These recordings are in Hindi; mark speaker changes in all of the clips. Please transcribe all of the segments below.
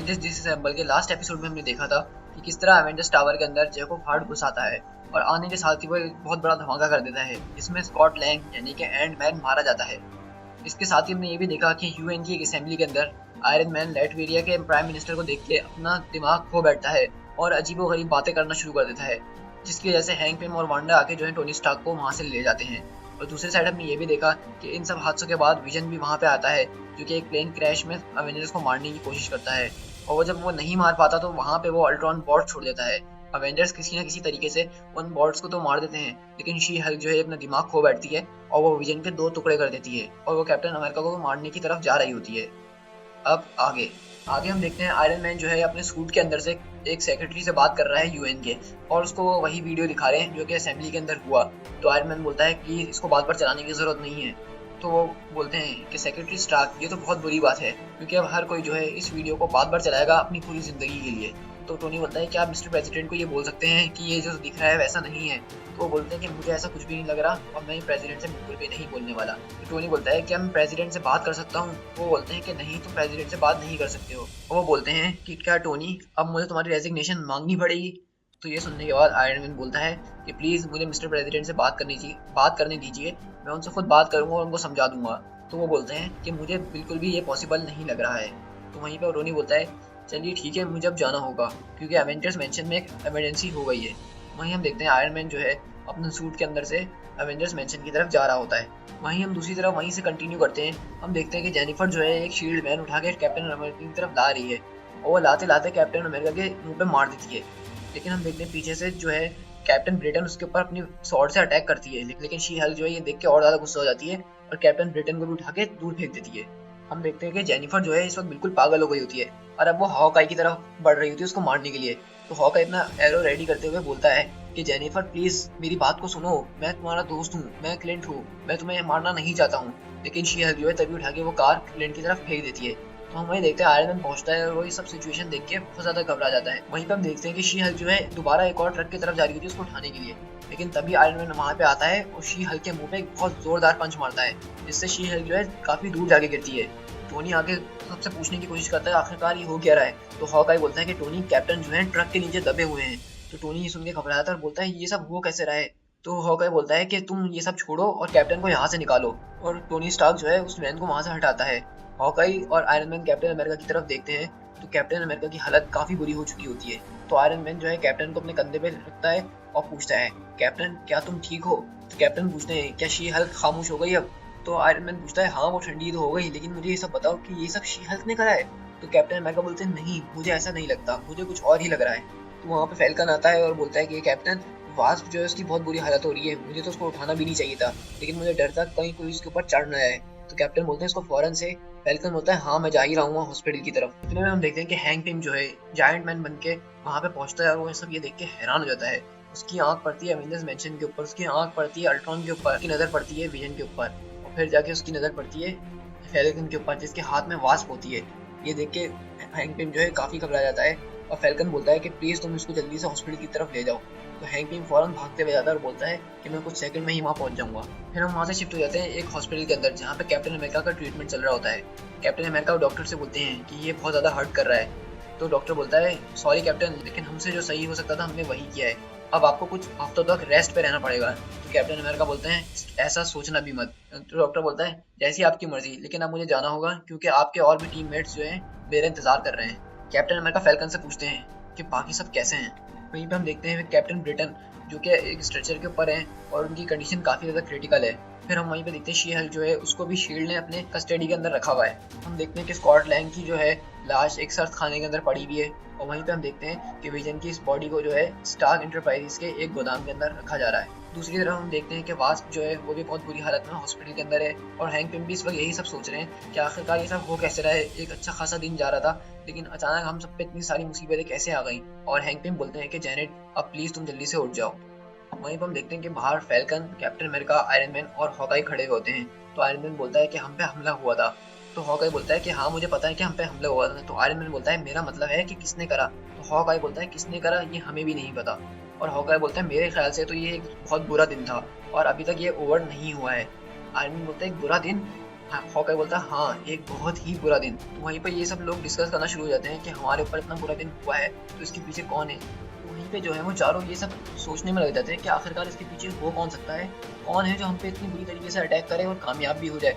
Speaker 1: एवेंजर्स डिसअसेंबल के लास्ट एपिसोड में हमने देखा था कि किस तरह एवेंजर्स टावर के अंदर जैकब हार्ट घुस आता है और आने के साथ ही वो एक बहुत बड़ा धमाका कर देता है जिसमें स्कॉट लैंग यानी कि एंड मैन मारा जाता है। इसके साथ ही हमने ये भी देखा कि यूएन की एक असेंबली के अंदर आयरन मैन लैटवेरिया के प्राइम मिनिस्टर को देख के अपना दिमाग खो बैठता है और अजीबोगरीब बातें करना शुरू कर देता है, जिसकी वजह से हैंक पिम और वांडा आके जो है टोनी स्टार्क को वहाँ से ले जाते हैं। और दूसरी साइड हमने ये भी देखा कि इन सब हादसों के बाद विजन भी वहाँ पे आता है जो कि एक प्लेन क्रैश में अवेंजर्स को मारने की कोशिश करता है, और वो जब वो नहीं मार पाता तो वहाँ पे वो अल्ट्रॉन बॉट छोड़ देता है। अवेंजर्स किसी न किसी तरीके से उन बॉट्स को तो मार देते हैं, लेकिन शी हल्क जो है अपना दिमाग खो बैठती है और वो विजन के 2 टुकड़े कर देती है और वो कैप्टन अमेरिका को मारने की तरफ जा रही होती है। अब आगे आगे हम देखते हैं आयरन मैन जो है अपने सूट के अंदर से एक सेक्रेटरी से बात कर रहा है यूएन के, और उसको वो वही वीडियो दिखा रहे हैं जो कि असेंबली के अंदर हुआ। तो आयरन मैन बोलता है कि इसको बार बार चलाने की जरूरत नहीं है। तो वो बोलते हैं कि सेक्रेटरी स्टार्क ये तो बहुत बुरी बात है क्योंकि अब हर कोई जो है इस वीडियो को बार बार चलाएगा अपनी पूरी जिंदगी के लिए। तो टोनी बोलता है कि आप मिस्टर प्रेसिडेंट को ये बोल सकते हैं कि ये जो दिख रहा है वैसा नहीं है। तो वो बोलते हैं कि मुझे ऐसा कुछ भी नहीं लग रहा और मैं प्रेसिडेंट से बिल्कुल भी नहीं बोलने वाला। तो टोनी बोलता है कि मैं प्रेसिडेंट से बात कर सकता हूँ। वो बोलते हैं कि नहीं, तुम प्रेसिडेंट से बात नहीं कर सकते हो। वो बोलते हैं कि क्या टोनी अब मुझे तुम्हारी रेजिग्नेशन मांगनी पड़ेगी। तो ये सुनने के बाद आयरन मैन बोलता है कि प्लीज़ मुझे मिस्टर प्रेसिडेंट से बात करने दीजिए, मैं उनसे खुद बात करूँगा और उनको समझा दूंगा। तो वो बोलते हैं कि मुझे बिल्कुल भी ये पॉसिबल नहीं लग रहा है। तो वहीं पर टोनी बोलता है चलिए ठीक है, मुझे अब जाना होगा क्योंकि एवेंजर्स मेंशन में एक इमरजेंसी हो गई है। वहीं हम देखते हैं आयरन मैन जो है अपने सूट के अंदर से एवेंजर्स मेंशन की तरफ जा रहा होता है। वहीं हम दूसरी तरफ वहीं से कंटिन्यू करते हैं। हम देखते हैं कि जेनिफर जो है एक शील्ड मैन उठा के कैप्टन अमेरिका की तरफ ला रही है और वो लाते लाते कैप्टन अमेरिका के मुंह पे मार देती है। लेकिन हम देखते हैं पीछे से जो है कैप्टन ब्रिटेन उसके ऊपर अपनी स्वॉर्ड से अटैक करती है, लेकिन शी हल्क जो है ये देख के और ज्यादा गुस्सा हो जाती है और कैप्टन ब्रिटेन को भी उठा के दूर फेंक देती है। हम देखते हैं कि जेनिफर जो है इस वक्त बिल्कुल पागल हो गई होती है और अब वो हॉकाई की तरफ बढ़ रही होती है उसको मारने के लिए। तो हॉकाई अपना एरो रेडी करते हुए बोलता है कि जेनिफर प्लीज मेरी बात को सुनो, मैं तुम्हारा दोस्त हूँ, मैं क्लिंट हूँ, मैं तुम्हें मारना नहीं चाहता हूँ। लेकिन शी हल्क जो है तभी उठा के वो कार क्लिंट की तरफ फेंक देती है। तो हम वही देखते हैं आयरन मैन पहुंचता है और वो ये सब सिचुएशन देख के बहुत ज्यादा घबरा जाता है। वहीं पे हम देखते हैं कि शी हल्क जो है दोबारा एक और ट्रक की तरफ जा रही होती है उसको उठाने के लिए, लेकिन तभी आयरन मैन वहां पे आता है और शी हल्क के मुंह पे एक बहुत जोरदार पंच मारता है जिससे शी हल्क जो है काफी दूर जाके गिरती है। टोनी आगे सबसे पूछने की कोशिश करता है आखिरकार ये हो क्या रहा है। तो हॉकाई बोलता है कि टोनी कैप्टन जो है ट्रक के नीचे दबे हुए हैं। तो टोनी ये सुन के घबरा जाता है और बोलता है ये सब हो कैसे रहा है। तो हॉकाई बोलता है कि तुम ये सब छोड़ो और कैप्टन को यहाँ से निकालो, और टोनी स्टार्क जो है उस वैन को वहां से हटाता है। हॉकाई और आयरन मैन कैप्टन अमेरिका की तरफ देखते हैं तो कैप्टन अमेरिका की हालत काफी बुरी हो चुकी होती है। तो आयरन मैन जो है कैप्टन को अपने कंधे पे रखता है और पूछता है कैप्टन क्या तुम ठीक हो। तो कैप्टन पूछते हैं क्या शी हल्क खामोश हो गई अब। तो आयरन मैन पूछता है हाँ वो ठंडी तो हो गई, लेकिन मुझे ये सब बताओ कि ये सब शी हल्क ने करा है। तो कैप्टन अमेरिका बोलते हैं नहीं, मुझे ऐसा नहीं लगता, मुझे कुछ और ही लग रहा है। तो वहाँ पे फैल्कन आता है और बोलता है कि कैप्टन वास्प जो है उसकी बहुत बुरी हालत हो रही है, मुझे तो उसको उठाना भी नहीं चाहिए था, लेकिन मुझे डर था कहीं कोई उसके ऊपर चढ़ ना आए। तो कैप्टन बोलते हैं इसको फौरन से। फैल्कन बोलता है हाँ मैं जा ही रहा हूँ हॉस्पिटल की तरफ। इतने में हम देखते हैं कि हैंक पिम जो है जायंट मैन बन के वहाँ पे पहुंचता है और वो सब ये देख के हैरान हो जाता है। उसकी आंख पड़ती है एवेंजर्स मेंशन के ऊपर, उसकी आंख पड़ती है अल्ट्रॉन के ऊपर, उसकी नजर पड़ती है विजन के ऊपर, और फिर जाके उसकी नजर पड़ती है फैल्कन के ऊपर जिसके हाथ में वास्प होती है। ये देख के हैंक पिम जो है काफी घबरा जाता है और फैल्कन बोलता है कि प्लीज तुम इसको जल्दी से हॉस्पिटल की तरफ ले जाओ। तो हैंक पिम फौरन भागते हुए जाता है और बोलता है कि मैं कुछ सेकंड में ही वहाँ पहुंच जाऊंगा। फिर हम वहाँ से शिफ्ट हो जाते हैं एक हॉस्पिटल के अंदर जहाँ पे कैप्टन अमेरिका का ट्रीटमेंट चल रहा होता है। कैप्टन अमेरिका डॉक्टर से बोलते हैं कि ये बहुत ज़्यादा हर्ट कर रहा है। तो डॉक्टर बोलता है सॉरी कैप्टन, लेकिन हमसे जो सही हो सकता था हमने वही किया है, अब आपको कुछ हफ्तों तक रेस्ट पे रहना पड़ेगा। तो कैप्टन अमेरिका बोलते हैं ऐसा सोचना भी मत। तो डॉक्टर बोलता है जैसी आपकी मर्जी, लेकिन अब मुझे जाना होगा क्योंकि आपके और भी टीममेट्स जो हैं मेरा इंतजार कर रहे हैं। कैप्टन अमेरिका फैल्कन से पूछते हैं कि बाकी सब कैसे हैं। वहीं पे हम देखते हैं कैप्टन ब्रिटेन जो कि एक स्ट्रेचर के ऊपर हैं और उनकी कंडीशन काफ़ी ज़्यादा क्रिटिकल है। फिर हम वहीं पे देखते हैं शी हल्क जो है उसको भी शील्ड ने अपने कस्टडी के अंदर रखा हुआ है। हम देखते हैं कि स्कॉट लैंग की जो है लाश एक सर्द खाने के अंदर पड़ी हुई है, और वहीं पे हम देखते हैं कि विजन की इस बॉडी को जो है स्टार्क इंटरप्राइजेस के एक गोदाम के अंदर रखा जा रहा है। दूसरी तरफ हम देखते हैं कि वास्प जो है वो भी बहुत बुरी हालत में हॉस्पिटल के अंदर है, और हैंक पिम भी इस वक्त यही सब सोच रहे हैं कि आखिरकार ये सब हो कैसे रहा है। एक अच्छा खासा दिन जा रहा था, लेकिन अचानक हम सब पे इतनी सारी मुसीबतें कैसे आ गई। और हैंक पिम बोलते हैं कि जेनेट अब प्लीज तुम जल्दी से उठ जाओ। वहीं पर हम देखते हैं कि बाहर falcon, captain America, iron man और हॉकाई खड़े होते हैं। तो आयरन मैन बोलता है कि हम पे हमला हुआ था। तो हॉकाई बोलता है कि हाँ मुझे पता है कि हम पे हमला हुआ था। तो आयरन मैन बोलता है मेरा मतलब है कि किसने करा। तो हॉकाई बोलता है किसने करा ये हमें भी नहीं पता। और हॉकाई बोलता है मेरे ख्याल से तो ये एक बहुत बुरा दिन था और अभी तक ये ओवर नहीं हुआ है। आयरन मैन बोलता है एक बुरा दिन, हाँ, हॉकाई बोलता है हाँ एक बहुत ही बुरा दिन। तो वहीं पे ये सब लोग डिस्कस करना शुरू हो जाते हैं कि हमारे ऊपर इतना बुरा दिन हुआ है तो इसके पीछे कौन है। तो वहीं पे जो है वो चारों ये सब सोचने में लग जाते हैं कि आखिरकार इसके पीछे हो कौन सकता है, कौन है जो हम पे इतनी बुरी तरीके से अटैक करे और कामयाब भी हो जाए।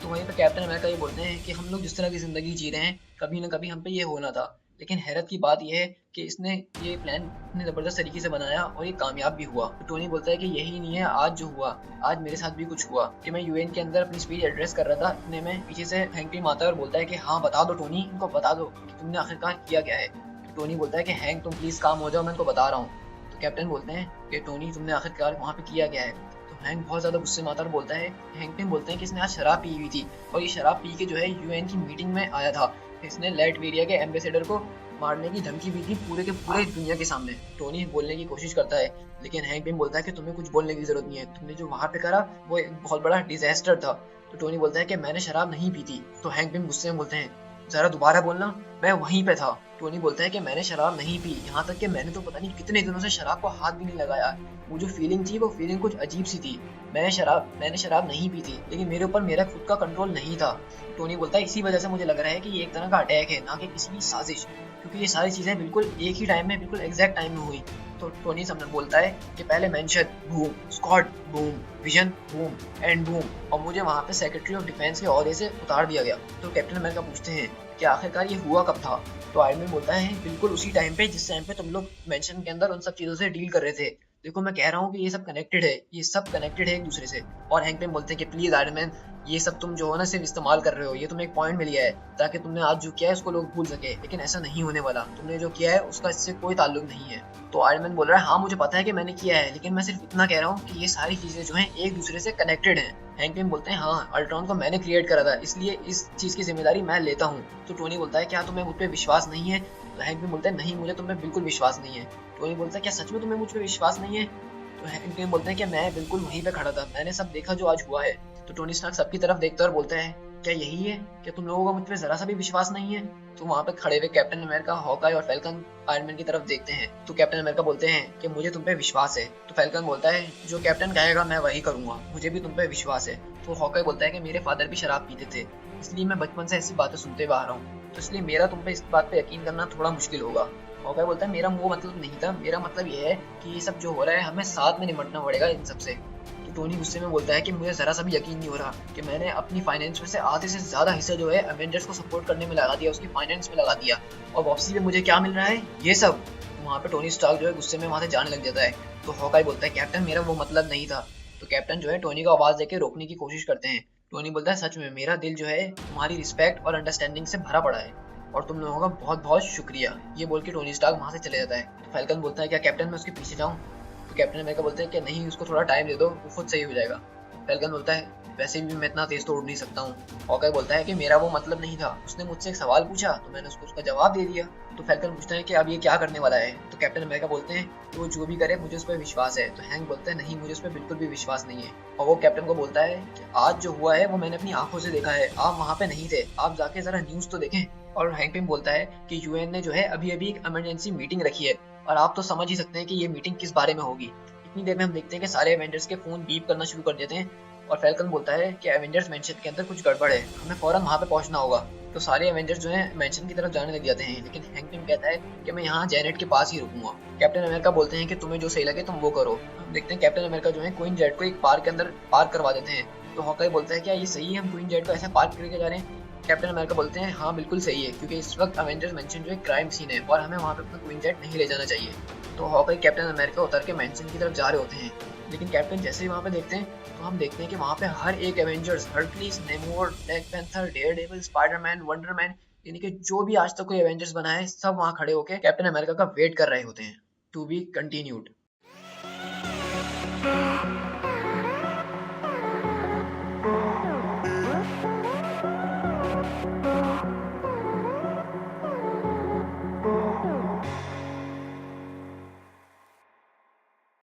Speaker 1: तो वहीं पे कैप्टन अमेरिका ये बोलते हैं कि हम लोग जिस तरह की ज़िंदगी जी रहे हैं कभी ना कभी हम पे ये होना था। लेकिन हैरत की बात यह है कि इसने ये प्लान इतने ज़बरदस्त तरीके से बनाया और ये कामयाब भी हुआ। तो टोनी बोलता है कि यही नहीं है आज जो हुआ, आज मेरे साथ भी कुछ हुआ कि मैं यूएन के अंदर अपनी स्पीच एड्रेस कर रहा था, इतने में पीछे से हैंक पिम आता है और बोलता है कि हाँ बता दो टोनी, इनको बता दो कि तुमने आखिरकार किया क्या है। तो टोनी बोलता है कि हैंक तुम प्लीज़ काम हो जाओ, मैं इनको बता रहा हूँ। तो कैप्टन बोलते हैं कि टोनी तुमने आखिरकार वहाँ पे किया क्या है। तो हैंक बहुत ज़्यादा गुस्से में आता है और बोलता है, हैंक पिम बोलते हैं कि इसने आज शराब पी हुई थी और ये शराब पी के जो है यूएन की मीटिंग में आया था। इसने लाइटवेरिया के एम्बेसडर को मारने की धमकी दी थी पूरे के पूरे दुनिया के सामने। टोनी बोलने की कोशिश करता है लेकिन हैंक पिम बोलता है कि तुम्हें कुछ बोलने की जरूरत नहीं है, तुमने जो वहां पे करा वो एक बहुत बड़ा डिजास्टर था। तो टोनी बोलता है कि मैंने शराब नहीं पी थी। तो हैंक पिम गुस्से में बोलते हैं जरा दोबारा बोलना, मैं वहीं पे था। टोनी बोलता है कि मैंने शराब नहीं पी, यहाँ तक कि मैंने तो पता नहीं कितने दिनों से शराब को हाथ भी नहीं लगाया। वो जो फीलिंग थी वो फीलिंग कुछ अजीब सी थी। मैंने शराब नहीं पी थी लेकिन मेरे ऊपर मेरा खुद का कंट्रोल नहीं था। टोनी बोलता है इसी वजह से मुझे लग रहा है कि ये एक तरह का अटैक है, ना कि किसी की साजिश, क्योंकि ये सारी चीजें बिल्कुल एक ही टाइम में बिल्कुल एग्जैक्ट टाइम में हुई। तो टोनी समझ बोलता है कि पहले mention boom, Scott boom, vision boom, and boom, और मुझे वहाँ पे सेक्रेटरी ऑफ डिफेंस के ओहदे से उतार दिया गया। तो कैप्टन अमेरिका पूछते हैं कि आखिरकार ये हुआ कब था। तो आयरन मैन बोलता है बिल्कुल उसी टाइम पे जिस टाइम पे तुम लोग मेंशन के अंदर उन सब चीजों से डील कर रहे थे। देखो मैं कह रहा हूँ कि ये सब कनेक्टेड है, ये सब कनेक्टेड है एक दूसरे से। और हैंक पिम बोलते हैं कि प्लीज आयरन मैन, ये सब तुम जो हो ना सिर्फ इस्तेमाल कर रहे हो, ये तुम्हें एक पॉइंट मिल गया है ताकि तुमने आज जो किया है उसको लोग भूल सके, लेकिन ऐसा नहीं होने वाला। तुमने जो किया है उसका इससे कोई ताल्लुक नहीं है। तो आयरन मैन बोल रहा है हाँ मुझे पता है कि मैंने किया है, लेकिन मैं सिर्फ इतना कह रहा हूँ कि ये सारी चीजें जो हैं एक दूसरे से कनेक्टेड हैं। हैंक पिम बोलते हैं हाँ अल्ट्रॉन को मैंने क्रिएट करा था, इसलिए इस चीज की जिम्मेदारी मैं लेता हूँ। तो टोनी बोलता है क्या तुम्हें मुझ पर विश्वास नहीं है। तो हैंक पिम बोलता है नहीं मुझे तुम पे बिल्कुल विश्वास नहीं है। टोनी बोलता है क्या सच में तुम्हें मुझ पर विश्वास नहीं है। तो हैंक पिम बोलते हैं कि मैं बिल्कुल वहीं पे खड़ा था, मैंने सब देखा जो आज हुआ है। तो टोनी स्टार्क सबकी तरफ देखता है और बोलता है क्या यही है, क्या तुम लोगों का मुझ पे जरा सा भी विश्वास नहीं है। तो वहाँ पे खड़े हुए कैप्टन अमेरिका, हॉकाई और फैल्कन आयरन मैन की तरफ देखते हैं। तो कैप्टन अमेरिका बोलते हैं कि मुझे तुम पे विश्वास है। तो फैल्कन बोलता है जो कैप्टन कहेगा मैं वही करूंगा, मुझे भी तुम पे विश्वास है। तो हॉकाई बोलता है कि मेरे फादर भी शराब पीते थे, इसलिए मैं बचपन से ऐसी बातें सुनते हुए आ रहा हूँ, तो इसलिए मेरा तुम पे इस बात पे यकीन करना थोड़ा मुश्किल होगा। हॉकाई बोलता है मेरा वो मतलब नहीं था, मेरा मतलब ये है कि ये सब जो हो रहा है हमें साथ में निपटना पड़ेगा इन सब से। तो टोनी गुस्से में बोलता है कि मुझे जरा सा भी यकीन नहीं हो रहा कि मैंने अपनी फाइनेंस में से आधे से ज्यादा हिस्सा जो है एवेंजर्स को सपोर्ट करने में लगा दिया, उसकी फाइनेंस में लगा दिया, और वापसी में मुझे क्या मिल रहा है ये सब। वहाँ पे टोनी स्टार्क जो है गुस्से में वहाँ से जाने लग जाता है। तो हॉकाई बोलता है कैप्टन मेरा वो मतलब नहीं था। तो कैप्टन जो है टोनी को आवाज देके रोकने की कोशिश करते हैं। टोनी बोलता है सच में मेरा दिल जो है तुम्हारी रिस्पेक्ट और अंडरस्टैंडिंग से भरा पड़ा है और तुम लोगों का बहुत बहुत शुक्रिया। ये बोल के टोनी स्टार्क वहाँ से चले जाता है। तो फैल्कन बोलता है क्या कैप्टन मैं उसके पीछे जाऊँ। तो कैप्टन अमेरिका बोलते हैं कि नहीं उसको थोड़ा टाइम दे दो, वो खुद सही हो जाएगा। फैल्कन बोलता है वैसे भी मैं इतना तेज तो उड़ नहीं सकता हूँ। हॉकाई बोलता है कि मेरा वो मतलब नहीं था, उसने मुझसे एक सवाल पूछा तो मैंने उसको उसका जवाब दे दिया। तो फैल्कन पूछता है कि अब ये क्या करने वाला है। तो कैप्टन अमेरिका बोलते हैं वो जो भी करे मुझे उस पर विश्वास है। तो हैंक बोलता है नहीं मुझे उस पर बिल्कुल भी विश्वास नहीं है। और वो कैप्टन को बोलता है कि आज जो हुआ है वो मैंने अपनी आंखों से देखा है, आप वहाँ पे नहीं थे, आप जाके जरा न्यूज तो देखें। और हैंक पिम बोलता है कि यूएन ने जो है अभी अभी एक इमरजेंसी मीटिंग रखी है और आप तो समझ ही सकते हैं कि ये मीटिंग किस बारे में होगी। इतनी देर में हम देखते हैं कि सारे एवेंजर्स के फोन बीप करना शुरू कर देते हैं और फैल्कन बोलता है कि एवेंजर्स मेंशन के अंदर कुछ गड़बड़ है, हमें फौरन वहां पे पहुंचना होगा। तो सारे एवेंजर्स जो हैं मेंशन की तरफ जाने लग जाते हैं, लेकिन हैंक पिम कहता है कि मैं यहाँ जेनेट के पास ही रुकूंगा। कैप्टन अमेरिका बोलते हैं कि तुम्हें जो सही लगे तुम वो करो। हम देखते हैं कैप्टन अमेरिका जो है क्वीन जेट को एक पार्क के अंदर पार्क करवा देते हैं। तो हॉकाई बोलता है क्या ये सही है हम क्वीन जेट को ऐसे पार्क करके जा रहे हैं। कैप्टन अमेरिका बोलते हैं हाँ बिल्कुल सही है, क्योंकि इस वक्त एवेंजर्स मेंशन जो है क्राइम सीन है और हमें वहाँ पे अपना क्वीन जेट नहीं ले जाना चाहिए। तो हॉकाई कैप्टन अमेरिका उतर के मेंशन की तरफ जा रहे होते हैं, लेकिन कैप्टन जैसे ही वहाँ पे देखते हैं तो हम देखते हैं कि वहाँ पे हर एक Avengers, Hercules, Namor, Black Panther, Daredevil, Spiderman, Wonder Man, यानी कि जो भी आज तक कोई एवेंजर्स बना है सब वहाँ खड़े होकर कैप्टन अमेरिका का वेट कर रहे होते हैं। To be continued.